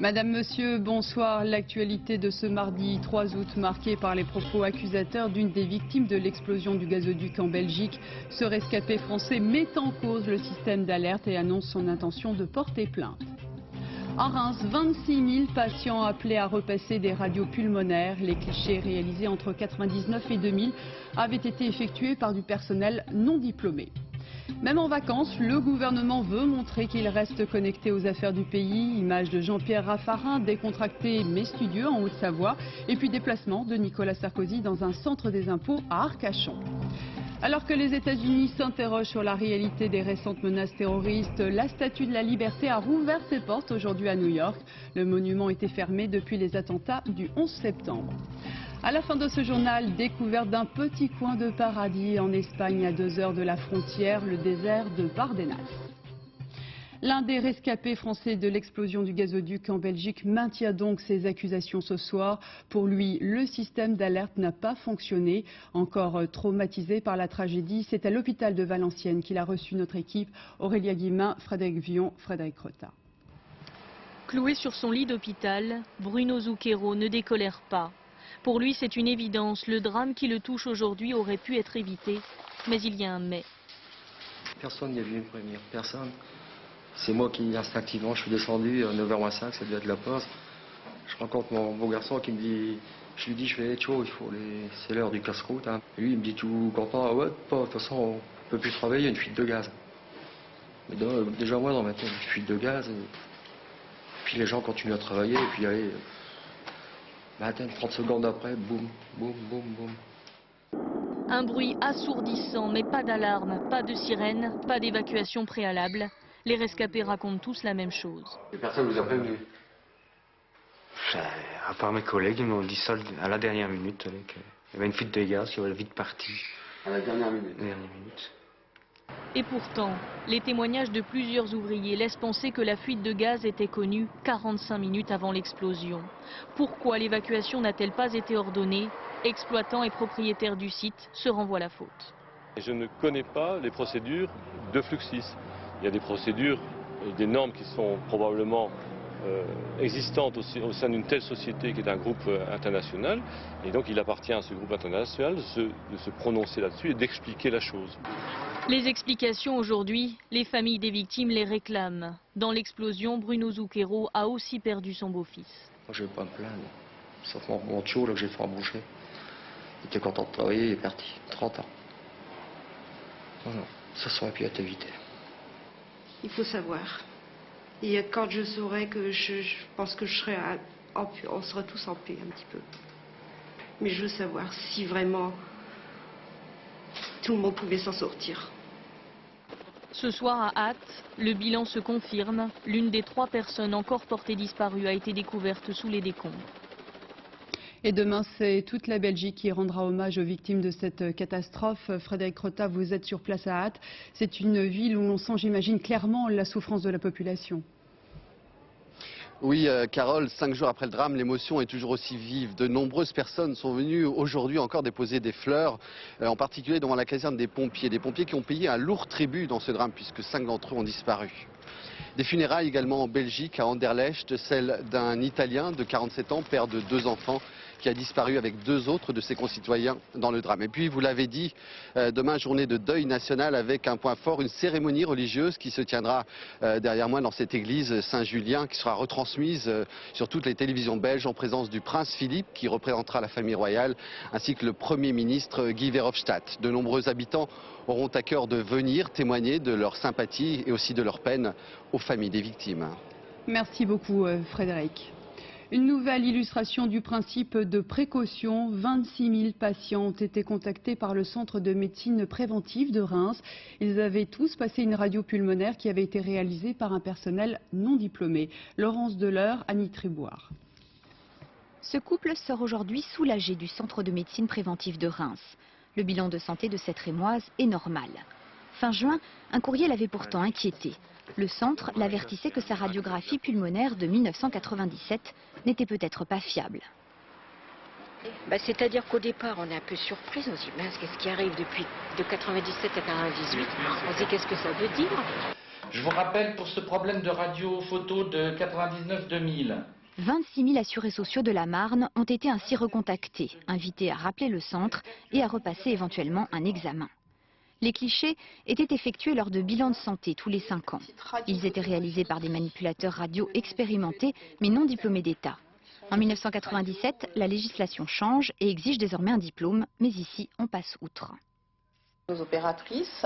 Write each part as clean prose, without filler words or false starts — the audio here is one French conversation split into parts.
Madame, Monsieur, bonsoir. L'actualité de ce mardi 3 août marquée par les propos accusateurs d'une des victimes de l'explosion du gazoduc en Belgique. Ce rescapé français met en cause le système d'alerte et annonce son intention de porter plainte. À Reims, 26 000 patients appelés à repasser des radios pulmonaires. Les clichés réalisés entre 1999 et 2000 avaient été effectués par du personnel non diplômé. Même en vacances, le gouvernement veut montrer qu'il reste connecté aux affaires du pays. Image de Jean-Pierre Raffarin, décontracté mais studieux en Haute-Savoie. Et puis déplacement de Nicolas Sarkozy dans un centre des impôts à Arcachon. Alors que les États-Unis s'interrogent sur la réalité des récentes menaces terroristes, la Statue de la Liberté a rouvert ses portes aujourd'hui à New York. Le monument était fermé depuis les attentats du 11 septembre. À la fin de ce journal, découverte d'un petit coin de paradis en Espagne à 2 heures de la frontière, le désert de Bardenas. L'un des rescapés français de l'explosion du gazoduc en Belgique maintient donc ses accusations ce soir. Pour lui, le système d'alerte n'a pas fonctionné. Encore traumatisé par la tragédie, c'est à l'hôpital de Valenciennes qu'il a reçu notre équipe. Aurélia Guillemin, Frédéric Vion, Frédéric Rota. Cloué sur son lit d'hôpital, Bruno Zucchero ne décolère pas. Pour lui, c'est une évidence. Le drame qui le touche aujourd'hui aurait pu être évité. Mais il y a un mais. Personne n'y a vu me prévenir. Personne. C'est moi qui, instinctivement, je suis descendu à 9h05, ça devait être la pause. Je rencontre mon beau garçon qui me dit, je lui dis, je vais être chaud, c'est l'heure du casse-croûte. Hein. Et lui, il me dit tout content, ah ouais, de toute façon, on ne peut plus travailler, il y a une fuite de gaz. Mais déjà, moi, dans ma tête, une fuite de gaz. Puis les gens continuent à travailler, et puis allez, 30 secondes après, boum, boum, boum, boum. Un bruit assourdissant, mais pas d'alarme, pas de sirène, pas d'évacuation préalable. Les rescapés racontent tous la même chose. Personne ne vous a prévenu? À part mes collègues, ils m'ont dit ça à la dernière minute, qu'il y avait une fuite de gaz, qu'il y avait vite parti. À la dernière minute? Et pourtant, les témoignages de plusieurs ouvriers laissent penser que la fuite de gaz était connue 45 minutes avant l'explosion. Pourquoi l'évacuation n'a-t-elle pas été ordonnée? Exploitants et propriétaires du site se renvoient la faute. Je ne connais pas les procédures de Fluxis. Il y a des procédures et des normes qui sont probablement existantes au sein d'une telle société qui est un groupe international. Et donc il appartient à ce groupe international de se prononcer là-dessus et d'expliquer la chose. Les explications aujourd'hui, les familles des victimes les réclament. Dans l'explosion, Bruno Zucchero a aussi perdu son beau-fils. Moi, je ne vais pas me plaindre. Sauf mon tchou, là, que j'ai fait embaucher. Il était content de travailler, il est parti. 30 ans. Non, ça serait pu être évité. Il faut savoir. Et quand je saurai que je pense que je serai on sera tous en paix un petit peu. Mais je veux savoir si vraiment tout le monde pouvait s'en sortir. Ce soir à Ath, le bilan se confirme. L'une des 3 personnes encore portées disparues a été découverte sous les décombres. Et demain, c'est toute la Belgique qui rendra hommage aux victimes de cette catastrophe. Frédéric Rota, vous êtes sur place à Ath. C'est une ville où l'on sent, j'imagine, clairement la souffrance de la population. Oui, Carole, 5 jours après le drame, l'émotion est toujours aussi vive. De nombreuses personnes sont venues aujourd'hui encore déposer des fleurs, en particulier devant la caserne des pompiers. Des pompiers qui ont payé un lourd tribut dans ce drame, puisque 5 d'entre eux ont disparu. Des funérailles également en Belgique, à Anderlecht, celle d'un Italien de 47 ans, père de 2 enfants, qui a disparu avec 2 autres de ses concitoyens dans le drame. Et puis, vous l'avez dit, demain, journée de deuil national avec un point fort, une cérémonie religieuse qui se tiendra derrière moi dans cette église Saint-Julien, qui sera retransmise sur toutes les télévisions belges en présence du prince Philippe, qui représentera la famille royale, ainsi que le Premier ministre Guy Verhofstadt. De nombreux habitants auront à cœur de venir témoigner de leur sympathie et aussi de leur peine aux familles des victimes. Merci beaucoup, Frédéric. Une nouvelle illustration du principe de précaution. 26 000 patients ont été contactés par le centre de médecine préventive de Reims. Ils avaient tous passé une radio pulmonaire qui avait été réalisée par un personnel non diplômé. Laurence Deleur, Annie Triboire. Ce couple sort aujourd'hui soulagé du centre de médecine préventive de Reims. Le bilan de santé de cette Rémoise est normal. Fin juin, un courrier l'avait pourtant inquiété. Le centre l'avertissait que sa radiographie pulmonaire de 1997 n'était peut-être pas fiable. C'est-à-dire qu'au départ, on est un peu surprise. On se dit, mince, qu'est-ce qui arrive depuis de 97 à 98? On se dit, qu'est-ce que ça veut dire? Je vous rappelle pour ce problème de radio-photo de 99-2000. 26 000 assurés sociaux de la Marne ont été ainsi recontactés, invités à rappeler le centre et à repasser éventuellement un examen. Les clichés étaient effectués lors de bilans de santé tous les 5 ans. Ils étaient réalisés par des manipulateurs radio expérimentés mais non diplômés d'État. En 1997, la législation change et exige désormais un diplôme, mais ici on passe outre. Nos opératrices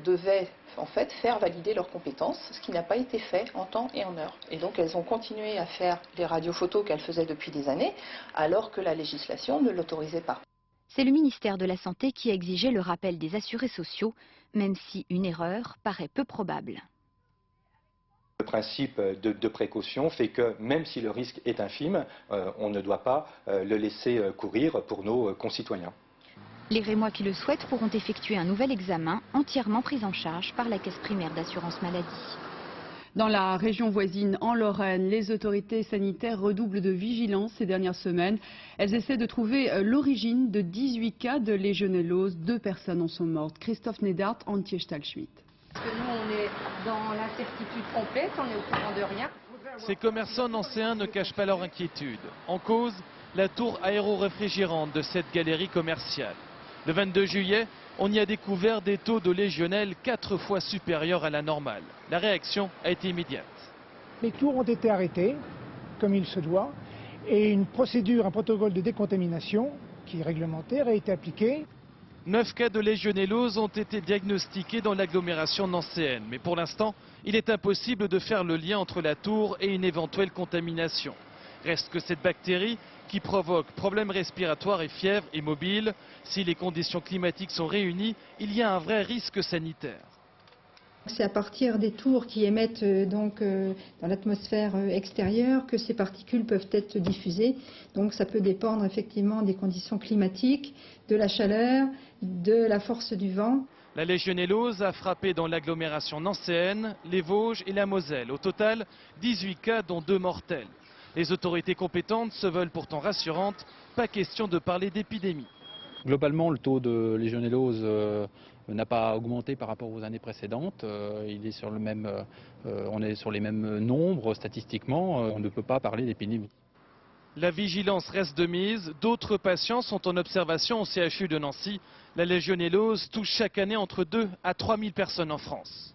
devaient en fait faire valider leurs compétences, ce qui n'a pas été fait en temps et en heure. Et donc elles ont continué à faire les radiophotos qu'elles faisaient depuis des années, alors que la législation ne l'autorisait pas. C'est le ministère de la Santé qui a exigé le rappel des assurés sociaux, même si une erreur paraît peu probable. Le principe de précaution fait que même si le risque est infime, on ne doit pas le laisser courir pour nos concitoyens. Les Rémois qui le souhaitent pourront effectuer un nouvel examen entièrement pris en charge par la caisse primaire d'assurance maladie. Dans la région voisine, en Lorraine, les autorités sanitaires redoublent de vigilance ces dernières semaines. Elles essaient de trouver l'origine de 18 cas de légionellose. 2 personnes en sont mortes. Christophe Nedart, Antje Stahlschmidt. Parce que nous, on est dans l'incertitude complète, on est au courant de rien. Ces commerçants nancéens ne cachent pas leur inquiétude. En cause, la tour aéro-réfrigérante de cette galerie commerciale. Le 22 juillet, on y a découvert des taux de légionnelle 4 fois supérieurs à la normale. La réaction a été immédiate. Les tours ont été arrêtés, comme il se doit, et une procédure, un protocole de décontamination, qui est réglementaire, a été appliqué. 9 cas de légionellose ont été diagnostiqués dans l'agglomération nancéenne. Mais pour l'instant, il est impossible de faire le lien entre la tour et une éventuelle contamination. Reste que cette bactérie, qui provoque problèmes respiratoires et fièvre, est mobile. Si les conditions climatiques sont réunies, il y a un vrai risque sanitaire. C'est à partir des tours qui émettent dans l'atmosphère extérieure que ces particules peuvent être diffusées. Donc ça peut dépendre effectivement des conditions climatiques, de la chaleur, de la force du vent. La légionellose a frappé dans l'agglomération nancéenne, les Vosges et la Moselle. Au total, 18 cas dont 2 mortels. Les autorités compétentes se veulent pourtant rassurantes, pas question de parler d'épidémie. Globalement, le taux de légionellose n'a pas augmenté par rapport aux années précédentes. Il est sur on est sur les mêmes nombres statistiquement. On ne peut pas parler d'épidémie. La vigilance reste de mise. D'autres patients sont en observation au CHU de Nancy. La légionellose touche chaque année entre 2 à 3 000 personnes en France.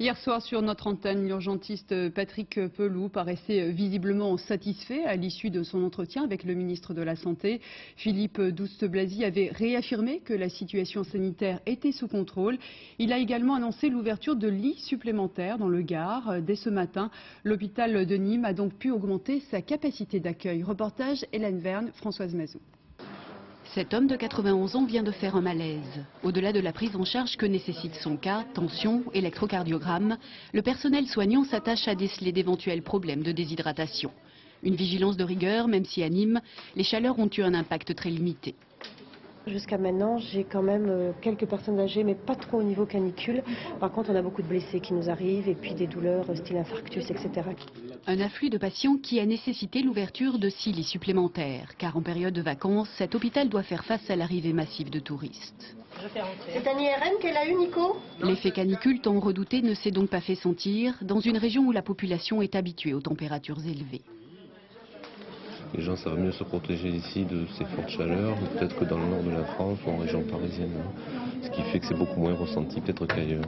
Hier soir, sur notre antenne, l'urgentiste Patrick Pelloux paraissait visiblement satisfait à l'issue de son entretien avec le ministre de la Santé. Philippe Douste-Blazy avait réaffirmé que la situation sanitaire était sous contrôle. Il a également annoncé l'ouverture de lits supplémentaires dans le Gard. Dès ce matin, l'hôpital de Nîmes a donc pu augmenter sa capacité d'accueil. Reportage Hélène Verne, Françoise Mazou. Cet homme de 91 ans vient de faire un malaise. Au-delà de la prise en charge que nécessite son cas, tension, électrocardiogramme, le personnel soignant s'attache à déceler d'éventuels problèmes de déshydratation. Une vigilance de rigueur, même si à Nîmes, les chaleurs ont eu un impact très limité. Jusqu'à maintenant, j'ai quand même quelques personnes âgées, mais pas trop au niveau canicule. Par contre, on a beaucoup de blessés qui nous arrivent et puis des douleurs style infarctus, etc. Un afflux de patients qui a nécessité l'ouverture de 6 lits supplémentaires, car en période de vacances, cet hôpital doit faire face à l'arrivée massive de touristes. C'est un IRM qu'elle a eu, Nico ? L'effet canicule tant redouté ne s'est donc pas fait sentir dans une région où la population est habituée aux températures élevées. Les gens savent mieux se protéger ici de ces fortes chaleurs, peut-être que dans le nord de la France ou en région parisienne, ce qui fait que c'est beaucoup moins ressenti peut-être qu'ailleurs.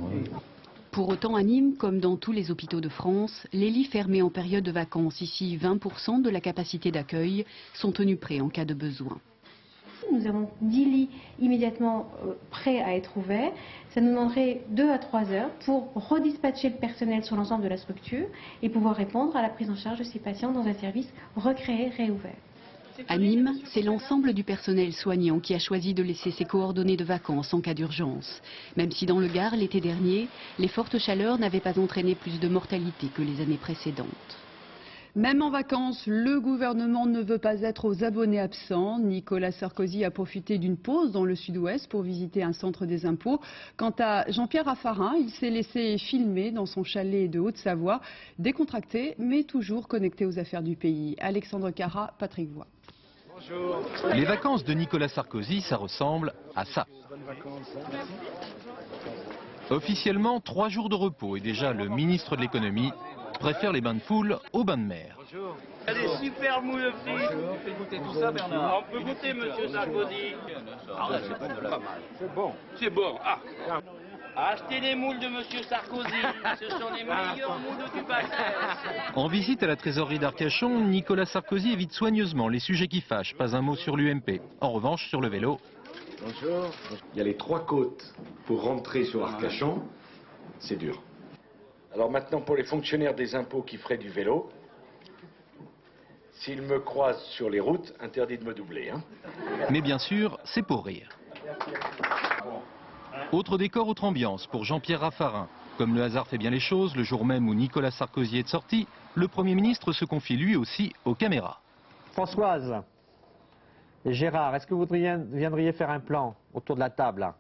Pour autant, à Nîmes, comme dans tous les hôpitaux de France, les lits fermés en période de vacances, ici 20% de la capacité d'accueil, sont tenus prêts en cas de besoin. Nous avons 10 lits immédiatement prêts à être ouverts. Ça nous demanderait 2 à 3 heures pour redispatcher le personnel sur l'ensemble de la structure et pouvoir répondre à la prise en charge de ces patients dans un service recréé, réouvert. À Nîmes, c'est l'ensemble du personnel soignant qui a choisi de laisser ses coordonnées de vacances en cas d'urgence. Même si dans le Gard, l'été dernier, les fortes chaleurs n'avaient pas entraîné plus de mortalité que les années précédentes. Même en vacances, le gouvernement ne veut pas être aux abonnés absents. Nicolas Sarkozy a profité d'une pause dans le sud-ouest pour visiter un centre des impôts. Quant à Jean-Pierre Raffarin, il s'est laissé filmer dans son chalet de Haute-Savoie, décontracté mais toujours connecté aux affaires du pays. Alexandre Cara, Patrick Voix. Bonjour. Les vacances de Nicolas Sarkozy, ça ressemble à ça. Officiellement, 3 jours de repos et déjà le ministre de l'économie préfère les bains de foule aux bains de mer. Elle est super mouille aussi. On peut goûter tout ça, Bernard? On peut goûter, monsieur Sarkozy. C'est bon. C'est bon. Achetez les moules de monsieur Sarkozy. Ce sont les meilleurs moules du passage. En visite à la trésorerie d'Arcachon, Nicolas Sarkozy évite soigneusement les sujets qui fâchent. Pas un mot sur l'UMP. En revanche, sur le vélo. Bonjour. Il y a les 3 côtes pour rentrer sur Arcachon. C'est dur. Alors maintenant, pour les fonctionnaires des impôts qui feraient du vélo, s'ils me croisent sur les routes, interdit de me doubler. Hein. Mais bien sûr, c'est pour rire. Autre décor, autre ambiance pour Jean-Pierre Raffarin. Comme le hasard fait bien les choses, le jour même où Nicolas Sarkozy est sorti, le Premier ministre se confie lui aussi aux caméras. Françoise et Gérard, est-ce que vous viendriez faire un plan autour de la table là?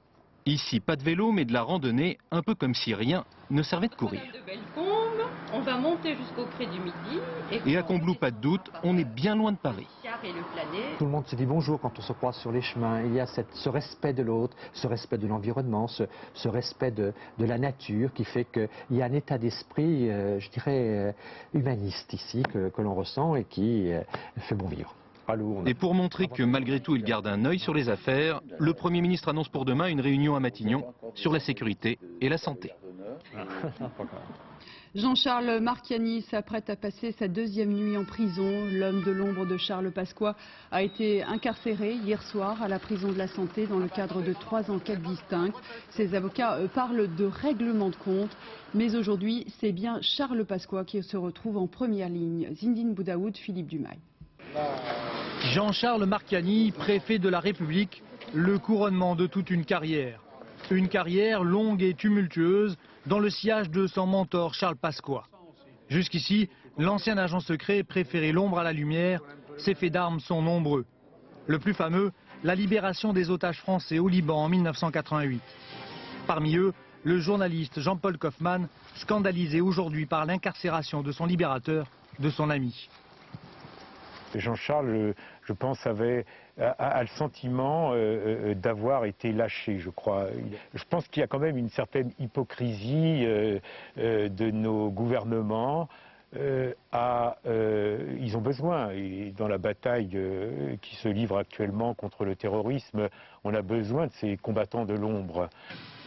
Ici, pas de vélo, mais de la randonnée, un peu comme si rien ne servait de courir. De belles combes, on va monter jusqu'au cré du Midi. Et à Combloux, pas de doute, on est bien loin de Paris. Et le Planet. Tout le monde se dit bonjour quand on se croise sur les chemins. Il y a ce respect de l'autre, ce respect de l'environnement, ce respect de la nature qui fait qu'il y a un état d'esprit, je dirais, humaniste ici que l'on ressent et qui fait bon vivre. Et pour montrer que malgré tout il garde un œil sur les affaires, le Premier ministre annonce pour demain une réunion à Matignon sur la sécurité et la santé. Jean-Charles Marchiani s'apprête à passer sa 2e nuit en prison. L'homme de l'ombre de Charles Pasqua a été incarcéré hier soir à la prison de la Santé dans le cadre de 3 enquêtes distinctes. Ses avocats parlent de règlement de compte. Mais aujourd'hui, c'est bien Charles Pasqua qui se retrouve en première ligne. Zindine Boudaoud, Philippe Dumail. Jean-Charles Marchiani, préfet de la République, le couronnement de toute une carrière. Une carrière longue et tumultueuse dans le sillage de son mentor Charles Pasqua. Jusqu'ici, l'ancien agent secret préférait l'ombre à la lumière. Ses faits d'armes sont nombreux. Le plus fameux, la libération des otages français au Liban en 1988. Parmi eux, le journaliste Jean-Paul Kaufmann, scandalisé aujourd'hui par l'incarcération de son libérateur, de son ami. Jean-Charles, je pense, a le sentiment d'avoir été lâché, je crois. Je pense qu'il y a quand même une certaine hypocrisie de nos gouvernements. Ils ont besoin, et dans la bataille qui se livre actuellement contre le terrorisme, on a besoin de ces combattants de l'ombre.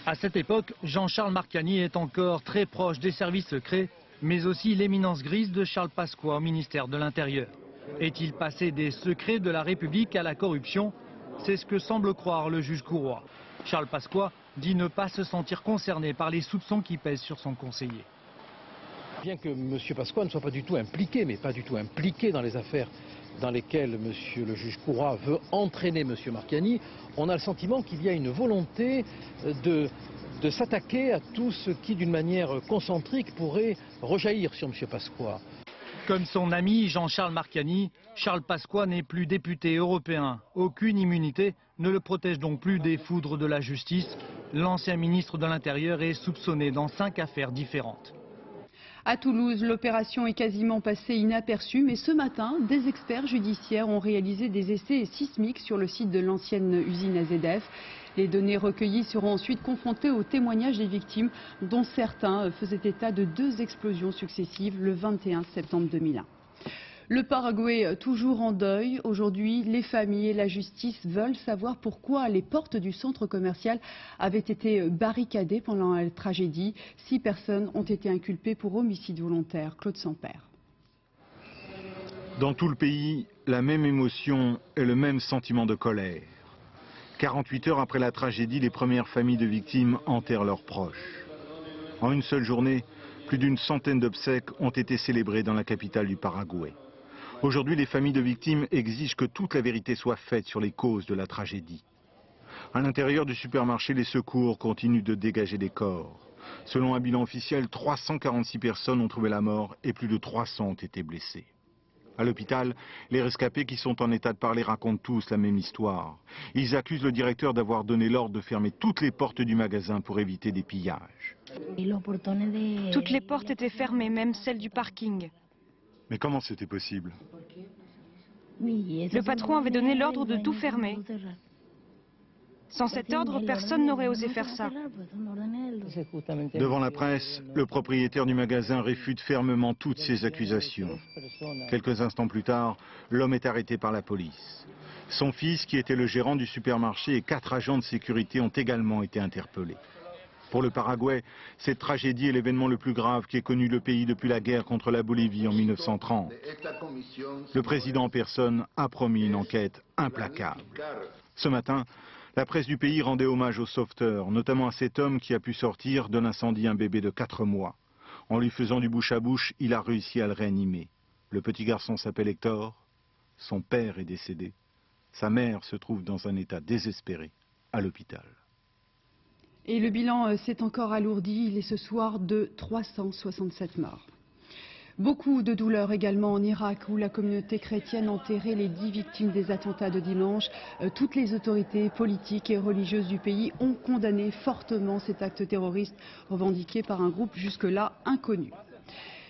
À cette époque, Jean-Charles Marchiani est encore très proche des services secrets, mais aussi l'éminence grise de Charles Pasqua au ministère de l'Intérieur. Est-il passé des secrets de la République à la corruption? C'est ce que semble croire le juge Couroy. Charles Pasqua dit ne pas se sentir concerné par les soupçons qui pèsent sur son conseiller. Bien que M. Pasqua ne soit pas du tout impliqué, mais pas du tout impliqué dans les affaires dans lesquelles M. le juge Couroy veut entraîner M. Marchiani, on a le sentiment qu'il y a une volonté de s'attaquer à tout ce qui, d'une manière concentrique, pourrait rejaillir sur M. Pasqua. Comme son ami Jean-Charles Marchiani, Charles Pasqua n'est plus député européen. Aucune immunité ne le protège donc plus des foudres de la justice. L'ancien ministre de l'Intérieur est soupçonné dans 5 affaires différentes. À Toulouse, l'opération est quasiment passée inaperçue, mais ce matin, des experts judiciaires ont réalisé des essais sismiques sur le site de l'ancienne usine AZF. Les données recueillies seront ensuite confrontées aux témoignages des victimes, dont certains faisaient état de 2 explosions successives le 21 septembre 2001. Le Paraguay, toujours en deuil. Aujourd'hui, les familles et la justice veulent savoir pourquoi les portes du centre commercial avaient été barricadées pendant la tragédie. 6 personnes ont été inculpées pour homicide volontaire. Claude Sampère. Dans tout le pays, la même émotion et le même sentiment de colère. 48 heures après la tragédie, les premières familles de victimes enterrent leurs proches. En une seule journée, plus d'une centaine d'obsèques ont été célébrées dans la capitale du Paraguay. Aujourd'hui, les familles de victimes exigent que toute la vérité soit faite sur les causes de la tragédie. À l'intérieur du supermarché, les secours continuent de dégager des corps. Selon un bilan officiel, 346 personnes ont trouvé la mort et plus de 300 ont été blessées. À l'hôpital, les rescapés qui sont en état de parler racontent tous la même histoire. Ils accusent le directeur d'avoir donné l'ordre de fermer toutes les portes du magasin pour éviter des pillages. Toutes les portes étaient fermées, même celle du parking. Mais comment c'était possible? Le patron avait donné l'ordre de tout fermer. Sans cet ordre, personne n'aurait osé faire ça. Devant la presse, le propriétaire du magasin réfute fermement toutes ces accusations. Quelques instants plus tard, l'homme est arrêté par la police. Son fils, qui était le gérant du supermarché, et 4 agents de sécurité ont également été interpellés. Pour le Paraguay, cette tragédie est l'événement le plus grave qu'ait connu le pays depuis la guerre contre la Bolivie en 1930. Le président en personne a promis une enquête implacable. Ce matin, la presse du pays rendait hommage au sauveteur, notamment à cet homme qui a pu sortir de l'incendie un bébé de 4 mois. En lui faisant du bouche à bouche, il a réussi à le réanimer. Le petit garçon s'appelle Hector, son père est décédé, sa mère se trouve dans un état désespéré à l'hôpital. Et le bilan s'est encore alourdi, il est ce soir de 367 morts. Beaucoup de douleur également en Irak où la communauté chrétienne a enterré les 10 victimes des attentats de dimanche. Toutes les autorités politiques et religieuses du pays ont condamné fortement cet acte terroriste revendiqué par un groupe jusque-là inconnu.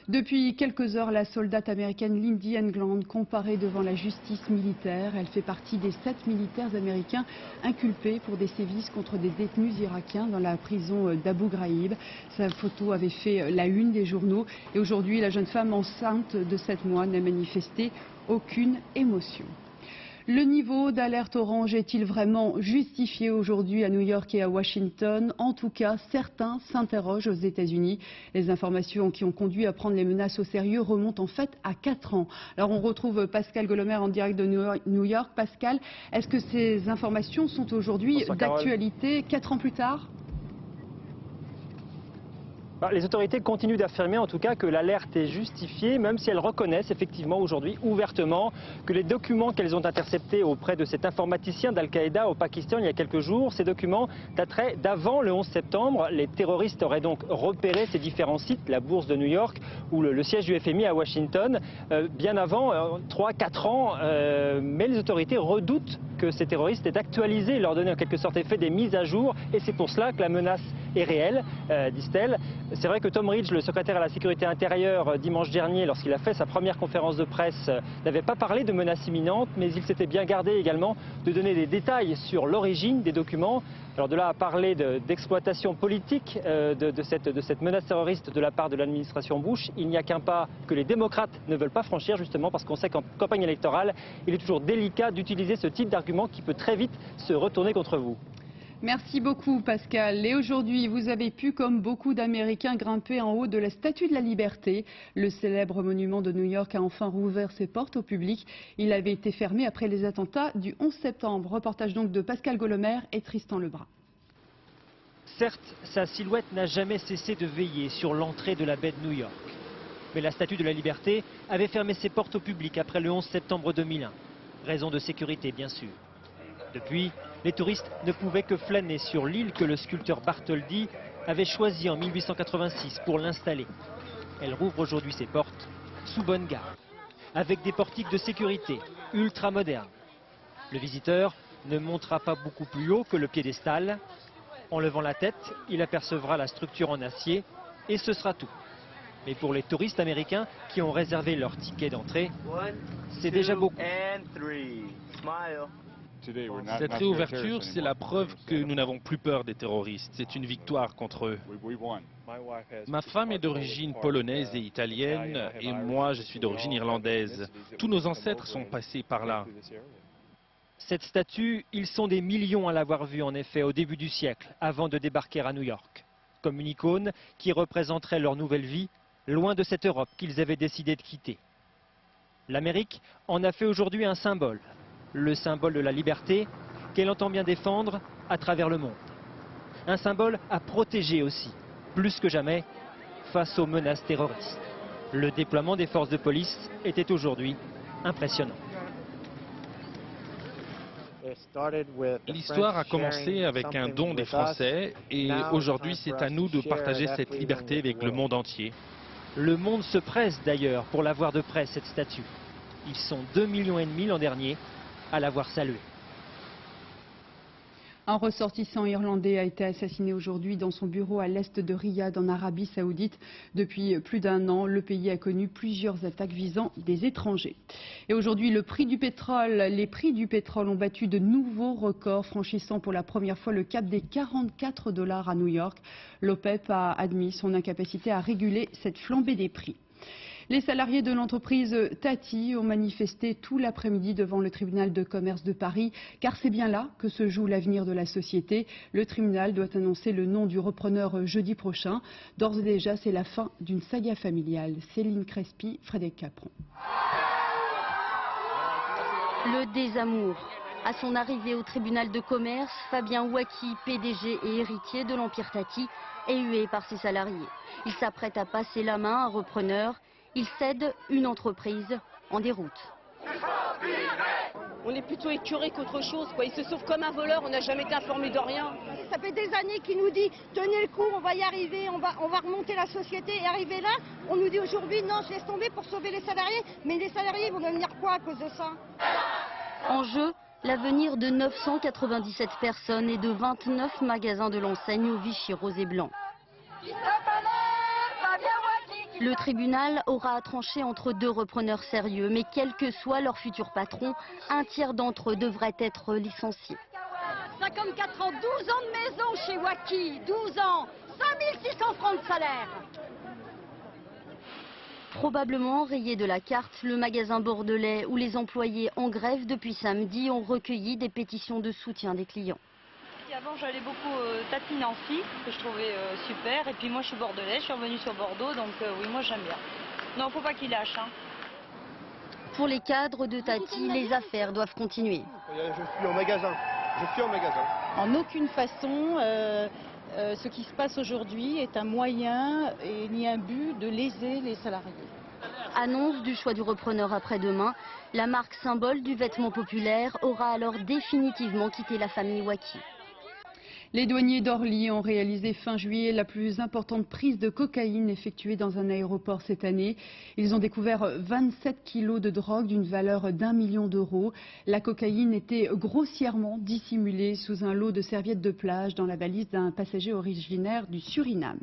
Depuis quelques heures, la soldate américaine Lindy England comparaît devant la justice militaire. Elle fait partie des 7 militaires américains inculpés pour des sévices contre des détenus irakiens dans la prison d'Abu Ghraib. Sa photo avait fait la une des journaux et aujourd'hui, la jeune femme enceinte de 7 mois n'a manifesté aucune émotion. Le niveau d'alerte orange est-il vraiment justifié aujourd'hui à New York et à Washington? En tout cas, certains s'interrogent aux États-Unis. Les informations qui ont conduit à prendre les menaces au sérieux remontent en fait à 4 ans. Alors on retrouve Pascal Golomer en direct de New York. Pascal, est-ce que ces informations sont aujourd'hui d'actualité 4 ans plus tard? Les autorités continuent d'affirmer en tout cas que l'alerte est justifiée, même si elles reconnaissent effectivement aujourd'hui ouvertement que les documents qu'elles ont interceptés auprès de cet informaticien d'Al-Qaïda au Pakistan il y a quelques jours, ces documents dateraient d'avant le 11 septembre. Les terroristes auraient donc repéré ces différents sites, la bourse de New York ou le siège du FMI à Washington, bien avant 3-4 ans. Mais les autorités redoutent que ces terroristes aient actualisé, leur donné en quelque sorte effet des mises à jour, et c'est pour cela que la menace est réelle, disent-elles. C'est vrai que Tom Ridge, le secrétaire à la sécurité intérieure, dimanche dernier, lorsqu'il a fait sa première conférence de presse, n'avait pas parlé de menace imminente, mais il s'était bien gardé également de donner des détails sur l'origine des documents. Alors de là à parler d'exploitation politique de cette menace terroriste de la part de l'administration Bush, il n'y a qu'un pas que les démocrates ne veulent pas franchir, justement parce qu'on sait qu'en campagne électorale, il est toujours délicat d'utiliser ce type d'argument qui peut très vite se retourner contre vous. Merci beaucoup Pascal. Et aujourd'hui, vous avez pu, comme beaucoup d'Américains, grimper en haut de la Statue de la Liberté. Le célèbre monument de New York a enfin rouvert ses portes au public. Il avait été fermé après les attentats du 11 septembre. Reportage donc de Pascal Golomer et Tristan Lebrun. Certes, sa silhouette n'a jamais cessé de veiller sur l'entrée de la baie de New York. Mais la Statue de la Liberté avait fermé ses portes au public après le 11 septembre 2001. Raison de sécurité, bien sûr. Depuis, les touristes ne pouvaient que flâner sur l'île que le sculpteur Bartholdi avait choisie en 1886 pour l'installer. Elle rouvre aujourd'hui ses portes sous bonne garde, avec des portiques de sécurité ultra modernes. Le visiteur ne montera pas beaucoup plus haut que le piédestal. En levant la tête, il apercevra la structure en acier et ce sera tout. Mais pour les touristes américains qui ont réservé leur ticket d'entrée, c'est déjà beaucoup. Cette réouverture, c'est la preuve que nous n'avons plus peur des terroristes. C'est une victoire contre eux. Ma femme est d'origine polonaise et italienne, et moi, je suis d'origine irlandaise. Tous nos ancêtres sont passés par là. Cette statue, ils sont des millions à l'avoir vue en effet au début du siècle, avant de débarquer à New York. Comme une icône qui représenterait leur nouvelle vie, loin de cette Europe qu'ils avaient décidé de quitter. L'Amérique en a fait aujourd'hui un symbole. Le symbole de la liberté qu'elle entend bien défendre à travers le monde. Un symbole à protéger aussi, plus que jamais, face aux menaces terroristes. Le déploiement des forces de police était aujourd'hui impressionnant. L'histoire a commencé avec un don des Français et aujourd'hui c'est à nous de partager cette liberté avec le monde entier. Le monde se presse d'ailleurs pour la voir de près, cette statue. Ils sont 2,5 millions l'an dernier à l'avoir salué. Un ressortissant irlandais a été assassiné aujourd'hui dans son bureau à l'est de Riyad en Arabie Saoudite. Depuis plus d'un an, le pays a connu plusieurs attaques visant des étrangers. Et aujourd'hui, les prix du pétrole ont battu de nouveaux records, franchissant pour la première fois le cap des $44 à New York. L'OPEP a admis son incapacité à réguler cette flambée des prix. Les salariés de l'entreprise Tati ont manifesté tout l'après-midi devant le tribunal de commerce de Paris, car c'est bien là que se joue l'avenir de la société. Le tribunal doit annoncer le nom du repreneur jeudi prochain. D'ores et déjà, c'est la fin d'une saga familiale. Céline Crespi, Frédéric Capron. Le désamour. À son arrivée au tribunal de commerce, Fabien Waki, PDG et héritier de l'Empire Tati, est hué par ses salariés. Il s'apprête à passer la main à un repreneur. Il cède une entreprise en déroute. On est plutôt écœuré qu'autre chose, quoi. Il se sauve comme un voleur, on n'a jamais été informé de rien. Ça fait des années qu'il nous dit tenez le coup, on va y arriver, on va remonter la société. Et arrivé là, on nous dit aujourd'hui non, je laisse tomber pour sauver les salariés. Mais les salariés vont devenir quoi à cause de ça? En jeu, l'avenir de 997 personnes et de 29 magasins de l'enseigne au Vichy rose et blanc. Le tribunal aura à trancher entre deux repreneurs sérieux, mais quel que soit leur futur patron, un tiers d'entre eux devrait être licencié. 54 ans, 12 ans de maison chez Waki, 12 ans, 5600 francs de salaire. Probablement rayé de la carte, le magasin bordelais où les employés en grève depuis samedi ont recueilli des pétitions de soutien des clients. Avant, j'allais beaucoup Tati Nancy, que je trouvais super. Et puis moi, je suis bordelais, je suis revenue sur Bordeaux, donc oui, moi j'aime bien. Non, faut pas qu'il lâche. Hein. Pour les cadres de Tati, les affaires doivent continuer. Je suis en magasin. En aucune façon, ce qui se passe aujourd'hui est un moyen et ni un but de léser les salariés. Annonce du choix du repreneur après-demain, la marque symbole du vêtement populaire aura alors définitivement quitté la famille Waki. Les douaniers d'Orly ont réalisé fin juillet la plus importante prise de cocaïne effectuée dans un aéroport cette année. Ils ont découvert 27 kilos de drogue d'une valeur d'1 million d'euros. La cocaïne était grossièrement dissimulée sous un lot de serviettes de plage dans la valise d'un passager originaire du Suriname.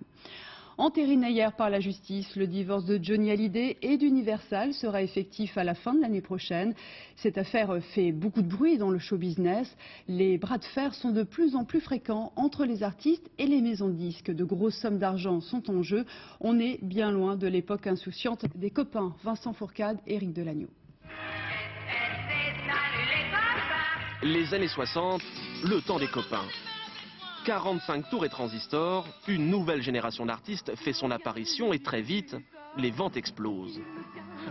Entériné hier par la justice, le divorce de Johnny Hallyday et d'Universal sera effectif à la fin de l'année prochaine. Cette affaire fait beaucoup de bruit dans le show business. Les bras de fer sont de plus en plus fréquents entre les artistes et les maisons de disques. De grosses sommes d'argent sont en jeu. On est bien loin de l'époque insouciante des copains Vincent Fourcade et Éric Delagneau. Les années 60, le temps des copains. 45 tours et transistors, une nouvelle génération d'artistes fait son apparition et très vite, les ventes explosent.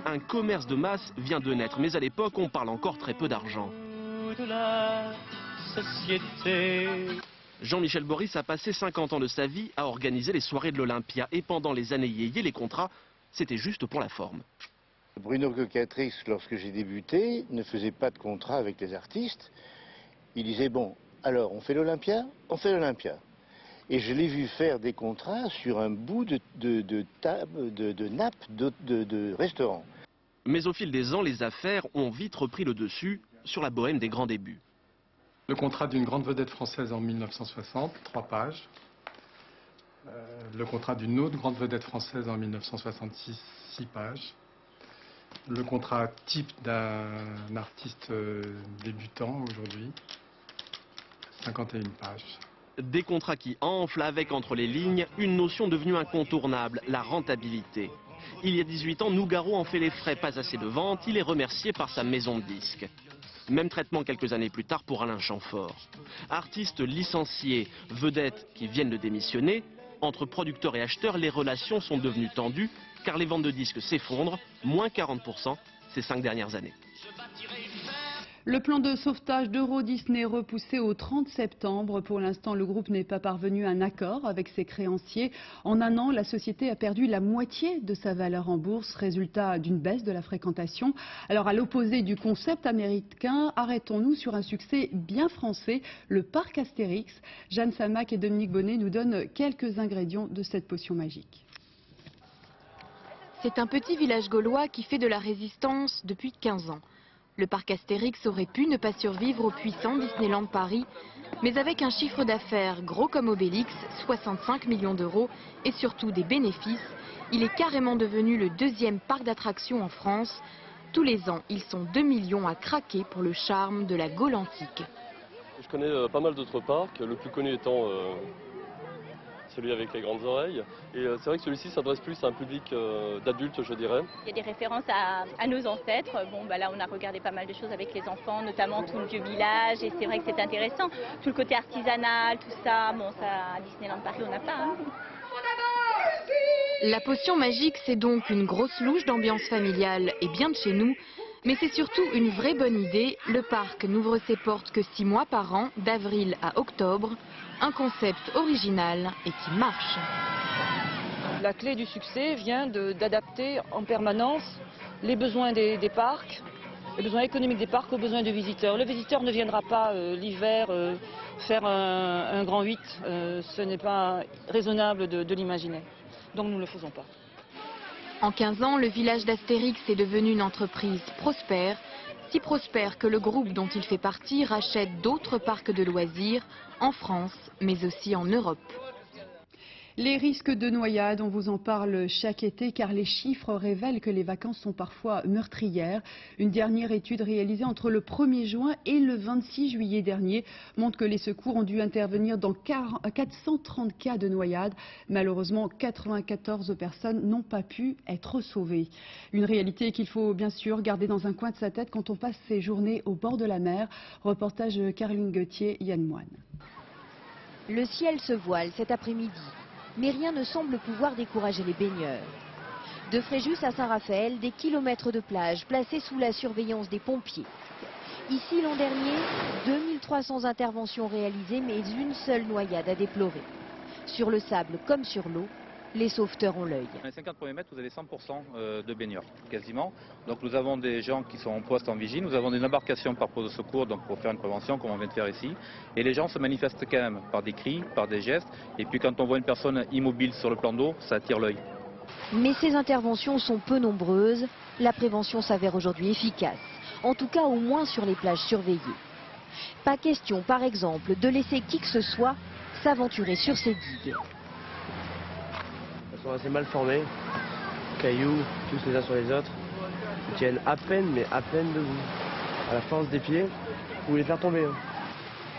Un commerce de masse vient de naître, mais à l'époque, on parle encore très peu d'argent. Jean-Michel Boris a passé 50 ans de sa vie à organiser les soirées de l'Olympia et pendant les années yéyé, les contrats, c'était juste pour la forme. Bruno Cocatrix, lorsque j'ai débuté, ne faisait pas de contrat avec les artistes. Il disait bon, alors, on fait l'Olympia. Et je l'ai vu faire des contrats sur un bout de nappe de restaurant. Mais au fil des ans, les affaires ont vite repris le dessus sur la bohème des grands débuts. Le contrat d'une grande vedette française en 1960, 3 pages. Le contrat d'une autre grande vedette française en 1966, 6 pages. Le contrat type d'un artiste débutant aujourd'hui. 51 pages. Des contrats qui enflent avec entre les lignes une notion devenue incontournable, la rentabilité. Il y a 18 ans, Nougaro en fait les frais, pas assez de vente, il est remercié par sa maison de disques. Même traitement quelques années plus tard pour Alain Chamfort. Artistes licenciés, vedettes qui viennent de démissionner, entre producteurs et acheteurs, les relations sont devenues tendues car les ventes de disques s'effondrent, moins 40% ces 5 dernières années. Le plan de sauvetage d'Euro Disney repoussé au 30 septembre. Pour l'instant, le groupe n'est pas parvenu à un accord avec ses créanciers. En un an, la société a perdu la moitié de sa valeur en bourse, résultat d'une baisse de la fréquentation. Alors, à l'opposé du concept américain, arrêtons-nous sur un succès bien français, le parc Astérix. Jeanne Samac et Dominique Bonnet nous donnent quelques ingrédients de cette potion magique. C'est un petit village gaulois qui fait de la résistance depuis 15 ans. Le parc Astérix aurait pu ne pas survivre au puissant Disneyland Paris, mais avec un chiffre d'affaires gros comme Obélix, 65 millions d'euros, et surtout des bénéfices, il est carrément devenu le deuxième parc d'attractions en France. Tous les ans, ils sont 2 millions à craquer pour le charme de la Gaule antique. Je connais pas mal d'autres parcs, le plus connu étant celui avec les grandes oreilles. Et c'est vrai que celui-ci s'adresse plus à un public d'adultes, je dirais. Il y a des références à nos ancêtres. Bon, bah là, on a regardé pas mal de choses avec les enfants, notamment tout le vieux village. Et c'est vrai que c'est intéressant. Tout le côté artisanal, tout ça. Bon, ça, à Disneyland Paris, on n'a pas. Hein. La potion magique, c'est donc une grosse louche d'ambiance familiale et bien de chez nous. Mais c'est surtout une vraie bonne idée. Le parc n'ouvre ses portes que 6 mois par an, d'avril à octobre. Un concept original et qui marche. La clé du succès vient d'adapter en permanence les besoins des parcs, les besoins économiques des parcs aux besoins des visiteurs. Le visiteur ne viendra pas l'hiver faire un grand 8, ce n'est pas raisonnable de l'imaginer. Donc nous ne le faisons pas. En 15 ans, le village d'Astérix est devenu une entreprise prospère, si prospère que le groupe dont il fait partie rachète d'autres parcs de loisirs en France, mais aussi en Europe. Les risques de noyade, on vous en parle chaque été car les chiffres révèlent que les vacances sont parfois meurtrières. Une dernière étude réalisée entre le 1er juin et le 26 juillet dernier montre que les secours ont dû intervenir dans 430 cas de noyade. Malheureusement, 94 personnes n'ont pas pu être sauvées. Une réalité qu'il faut bien sûr garder dans un coin de sa tête quand on passe ses journées au bord de la mer. Reportage Caroline Gauthier, Yann Moine. Le ciel se voile cet après-midi. Mais rien ne semble pouvoir décourager les baigneurs. De Fréjus à Saint-Raphaël, des kilomètres de plage placés sous la surveillance des pompiers. Ici, l'an dernier, 2300 interventions réalisées, mais une seule noyade à déplorer. Sur le sable comme sur l'eau, les sauveteurs ont l'œil. Dans les 50 premiers mètres, vous avez 100% de baigneurs, quasiment. Donc nous avons des gens qui sont en poste en vigie, nous avons des embarcations par poste de secours, donc pour faire une prévention, comme on vient de faire ici. Et les gens se manifestent quand même par des cris, par des gestes. Et puis quand on voit une personne immobile sur le plan d'eau, ça attire l'œil. Mais ces interventions sont peu nombreuses. La prévention s'avère aujourd'hui efficace. En tout cas, au moins sur les plages surveillées. Pas question, par exemple, de laisser qui que ce soit s'aventurer sur ces digues. Ils sont assez mal formés, cailloux, tous les uns sur les autres. Ils tiennent à peine, mais à peine debout. À la force des pieds, vous les faire tomber.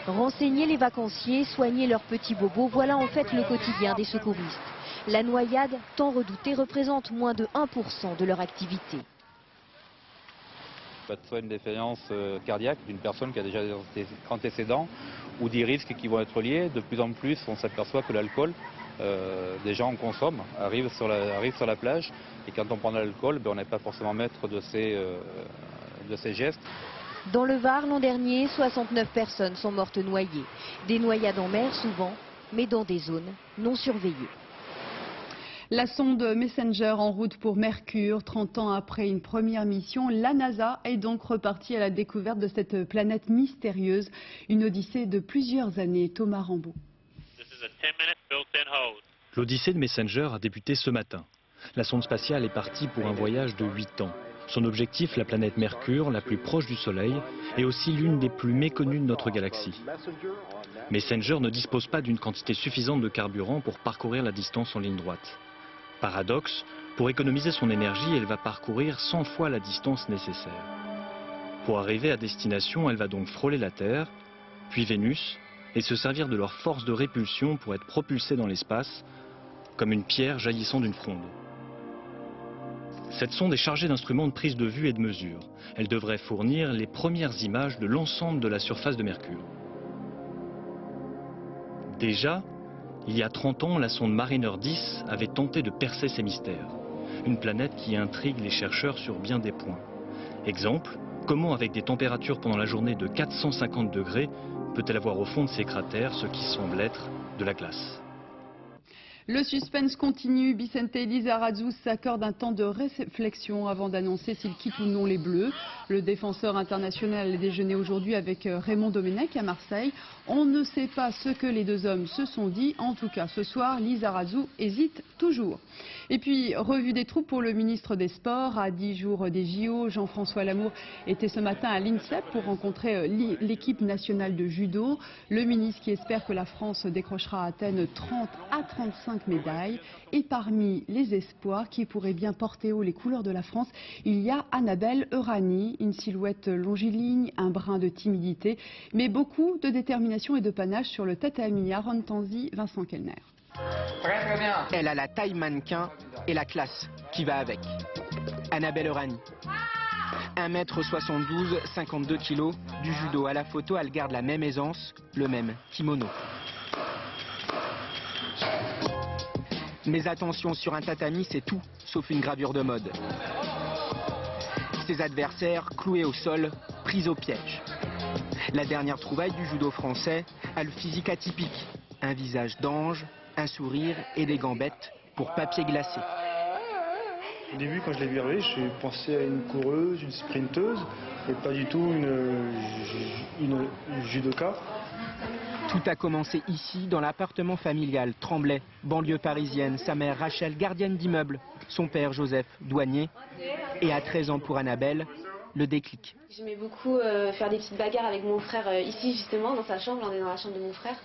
Renseigner les vacanciers, soigner leurs petits bobos, voilà en fait le quotidien des secouristes. La noyade, tant redoutée, représente moins de 1% de leur activité. Soit une défaillance cardiaque d'une personne qui a déjà des antécédents ou des risques qui vont être liés. De plus en plus, on s'aperçoit que l'alcool, des gens en consomment, arrivent sur la plage, et quand on prend de l'alcool, on n'est pas forcément maître de ces gestes. Dans le Var, l'an dernier, 69 personnes sont mortes noyées. Des noyades en mer souvent, mais dans des zones non surveillées. La sonde Messenger en route pour Mercure, 30 ans après une première mission, la NASA est donc repartie à la découverte de cette planète mystérieuse. Une odyssée de plusieurs années. Thomas Rambaud. L'odyssée de Messenger a débuté ce matin. La sonde spatiale est partie pour un voyage de 8 ans. Son objectif, la planète Mercure, la plus proche du Soleil, est aussi l'une des plus méconnues de notre galaxie. Messenger ne dispose pas d'une quantité suffisante de carburant pour parcourir la distance en ligne droite. Paradoxe, pour économiser son énergie, elle va parcourir 100 fois la distance nécessaire. Pour arriver à destination, elle va donc frôler la Terre, puis Vénus, et se servir de leur force de répulsion pour être propulsée dans l'espace, comme une pierre jaillissant d'une fronde. Cette sonde est chargée d'instruments de prise de vue et de mesure. Elle devrait fournir les premières images de l'ensemble de la surface de Mercure. Déjà, il y a 30 ans, la sonde Mariner 10 avait tenté de percer ces mystères. Une planète qui intrigue les chercheurs sur bien des points. Exemple, comment avec des températures pendant la journée de 450 degrés, peut-elle avoir au fond de ces cratères ce qui semble être de la glace? Le suspense continue. Vicente Lizarazu s'accorde un temps de réflexion avant d'annoncer s'il quitte ou non les Bleus. Le défenseur international a déjeuné aujourd'hui avec Raymond Domenech à Marseille. On ne sait pas ce que les deux hommes se sont dit. En tout cas, ce soir, Lizarazu hésite toujours. Et puis, revue des troupes pour le ministre des Sports. À 10 jours des JO, Jean-François Lamour était ce matin à l'INSEP pour rencontrer l'équipe nationale de judo. Le ministre qui espère que la France décrochera à Athènes 30 à 35 médailles. Et parmi les espoirs qui pourraient bien porter haut les couleurs de la France, il y a Annabelle Eurani, une silhouette longiligne, un brin de timidité, mais beaucoup de détermination et de panache sur le tatami. Aaron Tanzi, Vincent Kellner. Très bien. Elle a la taille mannequin et la classe qui va avec. Annabelle Eurani. 1m72, 52 kg, du judo à la photo, elle garde la même aisance, le même kimono. Mais attention, sur un tatami, c'est tout, sauf une gravure de mode. Ses adversaires, cloués au sol, pris au piège. La dernière trouvaille du judo français a le physique atypique. Un visage d'ange, un sourire et des gambettes pour papier glacé. Au début, quand je l'ai vu arriver, j'ai pensé à une coureuse, une sprinteuse, et pas du tout une judoka. Tout a commencé ici, dans l'appartement familial Tremblay, banlieue parisienne. Sa mère Rachel, gardienne d'immeuble. Son père Joseph, douanier. Et à 13 ans pour Annabelle, le déclic. J'aimais beaucoup faire des petites bagarres avec mon frère ici justement, dans sa chambre. On est dans la chambre de mon frère.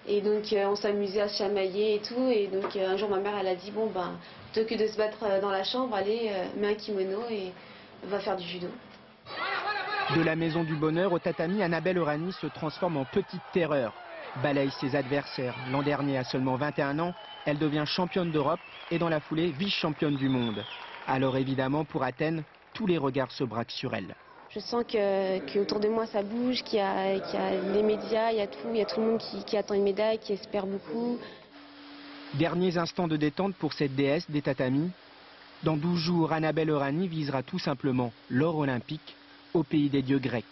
Et donc on s'amusait à se chamailler et tout. Et donc un jour ma mère elle a dit bon ben plutôt que de se battre dans la chambre, allez mets un kimono et va faire du judo. De la maison du bonheur au tatami, Annabelle Eurani se transforme en petite terreur. Balaye ses adversaires. L'an dernier, à seulement 21 ans, elle devient championne d'Europe et dans la foulée, vice-championne du monde. Alors évidemment, pour Athènes, tous les regards se braquent sur elle. Je sens qu'autour de moi ça bouge, qu'il y a les médias, il y a tout le monde qui attend une médaille, qui espère beaucoup. Derniers instants de détente pour cette déesse des tatamis. Dans 12 jours, Annabelle Eurani visera tout simplement l'or olympique au pays des dieux grecs.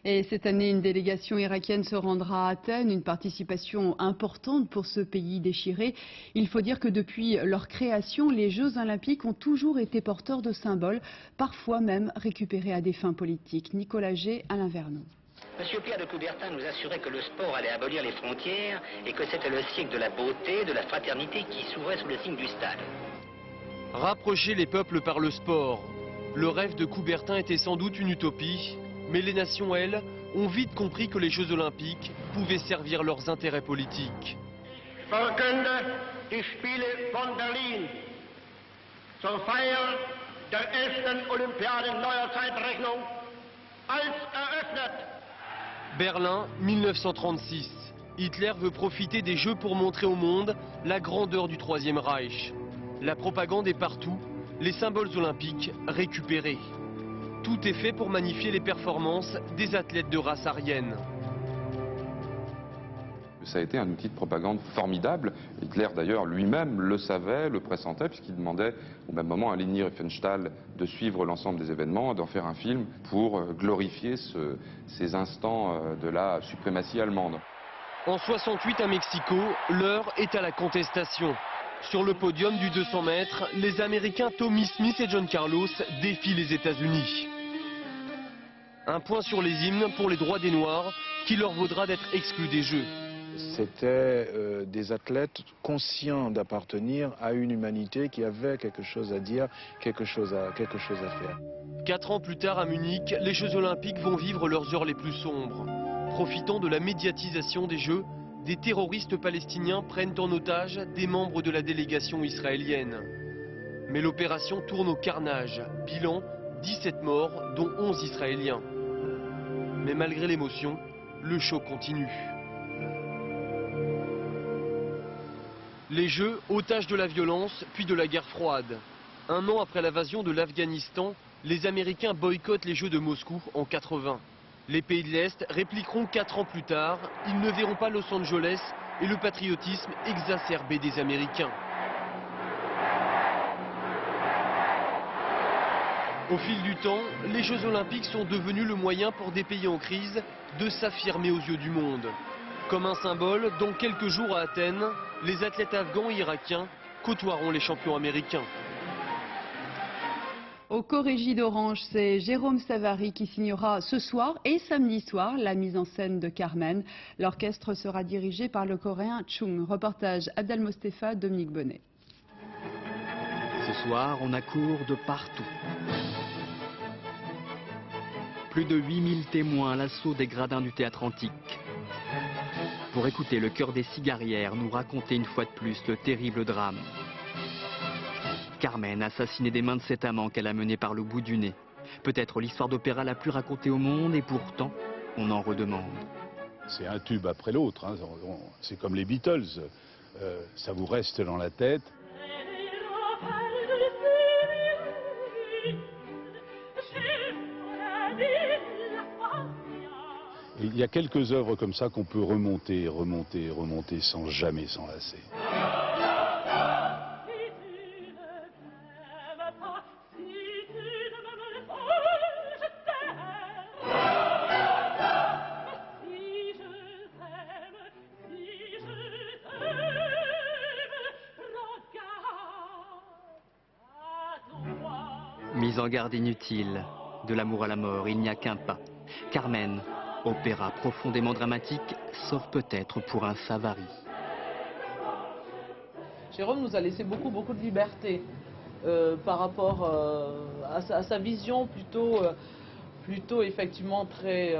Et cette année, une délégation irakienne se rendra à Athènes, une participation importante pour ce pays déchiré. Il faut dire que depuis leur création, les Jeux Olympiques ont toujours été porteurs de symboles, parfois même récupérés à des fins politiques. Nicolas G, Alain Vernon. Monsieur Pierre de Coubertin nous assurait que le sport allait abolir les frontières et que c'était le siècle de la beauté, de la fraternité qui s'ouvrait sous le signe du stade. Rapprocher les peuples par le sport. Le rêve de Coubertin était sans doute une utopie. Mais les nations, elles, ont vite compris que les Jeux Olympiques pouvaient servir leurs intérêts politiques. Verkünde die Spiele von Berlin zur Feier der ersten Olympiade neuer Zeitrechnung als eröffnet. Berlin, 1936. Hitler veut profiter des Jeux pour montrer au monde la grandeur du Troisième Reich. La propagande est partout, les symboles olympiques récupérés. Tout est fait pour magnifier les performances des athlètes de race aryenne. Ça a été un outil de propagande formidable. Hitler d'ailleurs lui-même le savait, le pressentait, puisqu'il demandait au même moment à Leni Riefenstahl de suivre l'ensemble des événements, d'en faire un film pour glorifier ces instants de la suprématie allemande. En 68 à Mexico, l'heure est à la contestation. Sur le podium du 200 mètres, les Américains Tommy Smith et John Carlos défient les États-Unis. Un point sur les hymnes pour les droits des Noirs, qui leur vaudra d'être exclus des Jeux. C'était des athlètes conscients d'appartenir à une humanité qui avait quelque chose à dire, quelque chose à faire. 4 ans plus tard à Munich, les Jeux Olympiques vont vivre leurs heures les plus sombres. Profitant de la médiatisation des Jeux, des terroristes palestiniens prennent en otage des membres de la délégation israélienne. Mais l'opération tourne au carnage. Bilan, 17 morts, dont 11 Israéliens. Mais malgré l'émotion, le show continue. Les Jeux, otages de la violence, puis de la guerre froide. Un an après l'invasion de l'Afghanistan, les Américains boycottent les Jeux de Moscou en 80. Les pays de l'Est répliqueront 4 ans plus tard. Ils ne verront pas Los Angeles et le patriotisme exacerbé des Américains. Au fil du temps, les Jeux Olympiques sont devenus le moyen pour des pays en crise de s'affirmer aux yeux du monde. Comme un symbole, dans quelques jours à Athènes, les athlètes afghans et irakiens côtoieront les champions américains. Au Corrégie d'Orange, c'est Jérôme Savary qui signera ce soir et samedi soir la mise en scène de Carmen. L'orchestre sera dirigé par le Coréen Chung. Reportage Abdel Mostefa, Dominique Bonnet. Ce soir, on accourt de partout. Plus de 8000 témoins à l'assaut des gradins du théâtre antique. Pour écouter le chœur des cigarières nous raconter une fois de plus le terrible drame. Carmen, assassinée des mains de cet amant qu'elle a mené par le bout du nez. Peut-être l'histoire d'opéra la plus racontée au monde et pourtant, on en redemande. C'est un tube après l'autre, hein. C'est comme les Beatles, ça vous reste dans la tête. Et il y a quelques œuvres comme ça qu'on peut remonter, remonter, remonter sans jamais s'en lasser. Mise en garde inutile, de l'amour à la mort, il n'y a qu'un pas. Carmen, opéra profondément dramatique, sauf peut-être pour un Savary. Jérôme nous a laissé beaucoup de liberté par rapport à sa vision plutôt effectivement très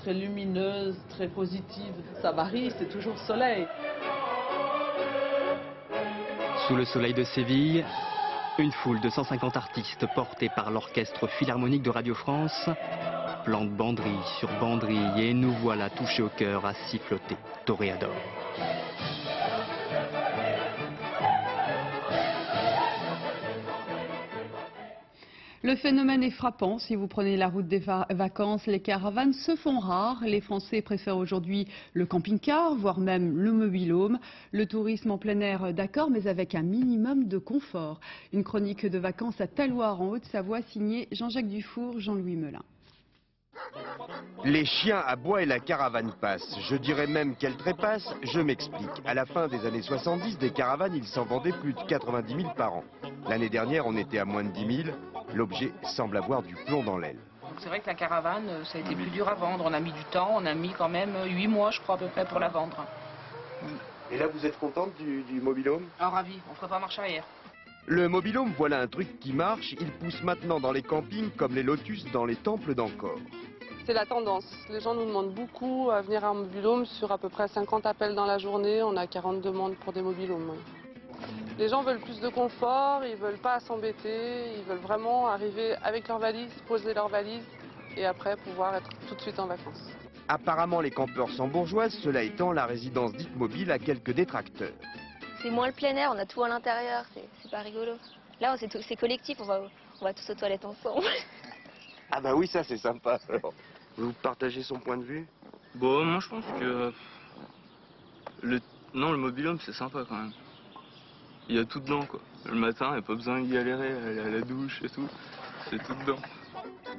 lumineuse, très positive. Savary, c'est toujours soleil. Sous le soleil de Séville, une foule de 150 artistes portés par l'Orchestre Philharmonique de Radio France plante banderille sur banderille et nous voilà touchés au cœur à siffloter Toréador. Le phénomène est frappant. Si vous prenez la route des vacances, les caravanes se font rares. Les Français préfèrent aujourd'hui le camping-car, voire même le mobil-home. Le tourisme en plein air, d'accord, mais avec un minimum de confort. Une chronique de vacances à Talloires, en Haute-Savoie, signée Jean-Jacques Dufour, Jean-Louis Melin. Les chiens aboient et la caravane passe. Je dirais même qu'elle trépasse, je m'explique. À la fin des années 70, des caravanes, il s'en vendait plus de 90 000 par an. L'année dernière, on était à moins de 10 000. L'objet semble avoir du plomb dans l'aile. C'est vrai que la caravane, ça a été plus dur à vendre. On a mis du temps, on a mis quand même 8 mois, je crois, à peu près, pour la vendre. Et là, vous êtes contente du mobil-home? Ah, ravi, on ne ferait pas marche arrière. Le mobil-home, voilà un truc qui marche. Il pousse maintenant dans les campings comme les lotus dans les temples d'Angkor. C'est la tendance. Les gens nous demandent beaucoup à venir en mobil-home. Sur à peu près 50 appels dans la journée, on a 40 demandes pour des mobil-homes. Les gens veulent plus de confort, ils veulent pas s'embêter, ils veulent vraiment arriver avec leur valise, poser leur valise et après pouvoir être tout de suite en vacances. Apparemment, les campeurs sont bourgeoises, cela étant, la résidence dite mobile a quelques détracteurs. C'est moins le plein air, on a tout à l'intérieur, c'est pas rigolo. Là, c'est collectif, on va tous aux toilettes ensemble. Ah bah oui, ça c'est sympa. Alors, vous partagez son point de vue? Bon, moi je pense que le mobil-home c'est sympa quand même. Il y a tout dedans quoi. Le matin, il n'y a pas besoin d'y galérer, aller à la douche et tout. C'est tout dedans.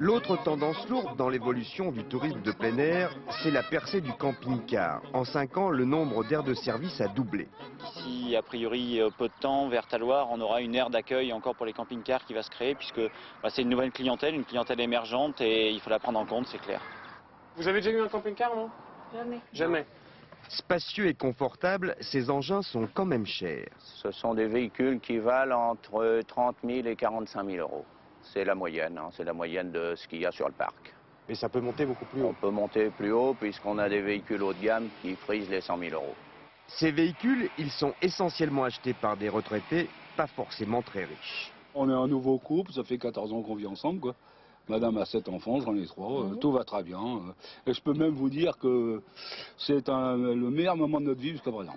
L'autre tendance lourde dans l'évolution du tourisme de plein air, c'est la percée du camping-car. En 5 ans, le nombre d'aires de service a doublé. D'ici, a priori, peu de temps, vers Talloires, on aura une aire d'accueil encore pour les camping-cars qui va se créer, puisque c'est une nouvelle clientèle, une clientèle émergente, et il faut la prendre en compte, c'est clair. Vous avez déjà eu un camping-car, non? Jamais. Jamais. Spacieux et confortables, ces engins sont quand même chers. Ce sont des véhicules qui valent entre 30 000 et 45 000 euros. C'est la moyenne, hein, c'est la moyenne de ce qu'il y a sur le parc. Mais ça peut monter beaucoup plus haut. On peut monter plus haut puisqu'on a des véhicules haut de gamme qui frisent les 100 000 euros. Ces véhicules, ils sont essentiellement achetés par des retraités, pas forcément très riches. On est un nouveau couple, ça fait 14 ans qu'on vit ensemble, quoi. Madame a 7 enfants, j'en ai 3, tout va très bien. Et je peux même vous dire que c'est le meilleur moment de notre vie jusqu'à présent.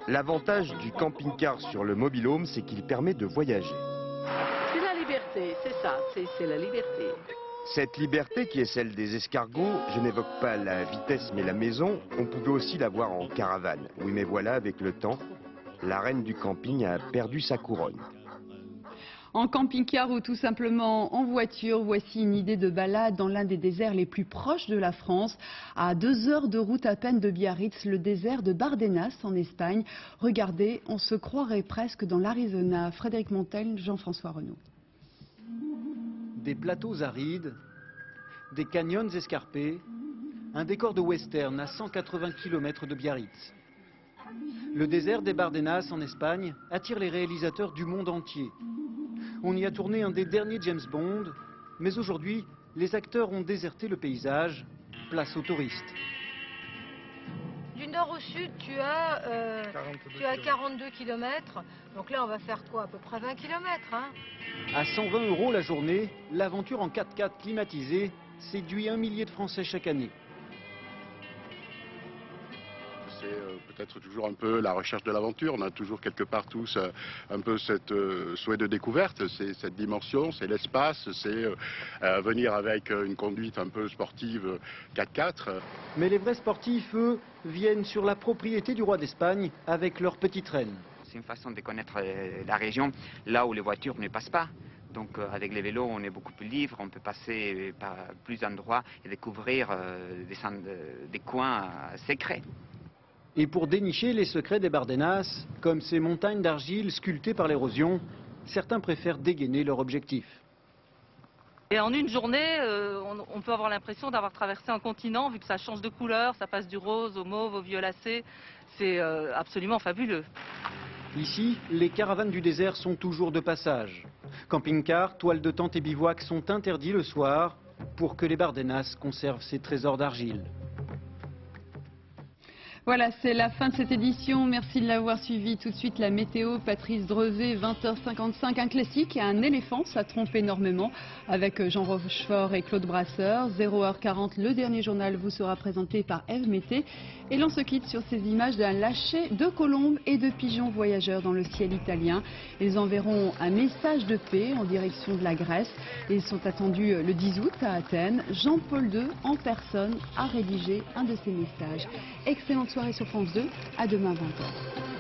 L'avantage du camping-car sur le mobil-home, c'est qu'il permet de voyager. C'est la liberté, c'est ça, c'est la liberté. Cette liberté qui est celle des escargots, je n'évoque pas la vitesse mais la maison, on pouvait aussi la voir en caravane. Oui mais voilà, avec le temps, la reine du camping a perdu sa couronne. En camping-car ou tout simplement en voiture, voici une idée de balade dans l'un des déserts les plus proches de la France. À 2 heures de route à peine de Biarritz, le désert de Bardenas en Espagne. Regardez, on se croirait presque dans l'Arizona. Frédéric Montel, Jean-François Renaud. Des plateaux arides, des canyons escarpés, un décor de western à 180 km de Biarritz. Le désert des Bardenas en Espagne attire les réalisateurs du monde entier. On y a tourné un des derniers James Bond, mais aujourd'hui, les acteurs ont déserté le paysage, place aux touristes. Du nord au sud, tu as 42 km, donc là on va faire quoi, à peu près 20 km. Hein. À 120 € la journée, l'aventure en 4x4 climatisée séduit 1 millier de Français chaque année. C'est peut-être toujours un peu la recherche de l'aventure. On a toujours quelque part tous un peu cette souhait de découverte, c'est cette dimension, c'est l'espace, c'est venir avec une conduite un peu sportive 4x4. Mais les vrais sportifs, eux, viennent sur la propriété du roi d'Espagne avec leur petite reine. C'est une façon de connaître la région là où les voitures ne passent pas. Donc avec les vélos, on est beaucoup plus libre, on peut passer par plus d'endroits et découvrir des coins secrets. Et pour dénicher les secrets des Bardenas, comme ces montagnes d'argile sculptées par l'érosion, certains préfèrent dégainer leur objectif. Et en une journée, on peut avoir l'impression d'avoir traversé un continent, vu que ça change de couleur, ça passe du rose au mauve, au violacé. C'est absolument fabuleux. Ici, les caravanes du désert sont toujours de passage. Camping-cars, toiles de tente et bivouac sont interdits le soir pour que les Bardenas conservent ces trésors d'argile. Voilà, c'est la fin de cette édition. Merci de l'avoir suivi. Tout de suite, la météo. Patrice Drevet, 20h55. Un classique, un éléphant, ça trompe énormément. Avec Jean Rochefort et Claude Brasseur. 0h40, le dernier journal vous sera présenté par Eve Mété. Et l'on se quitte sur ces images d'un lâcher de colombes et de pigeons voyageurs dans le ciel italien. Ils enverront un message de paix en direction de la Grèce. Ils sont attendus le 10 août à Athènes. Jean-Paul II, en personne, a rédigé un de ces messages. Excellente soirée sur France 2, à demain 20h.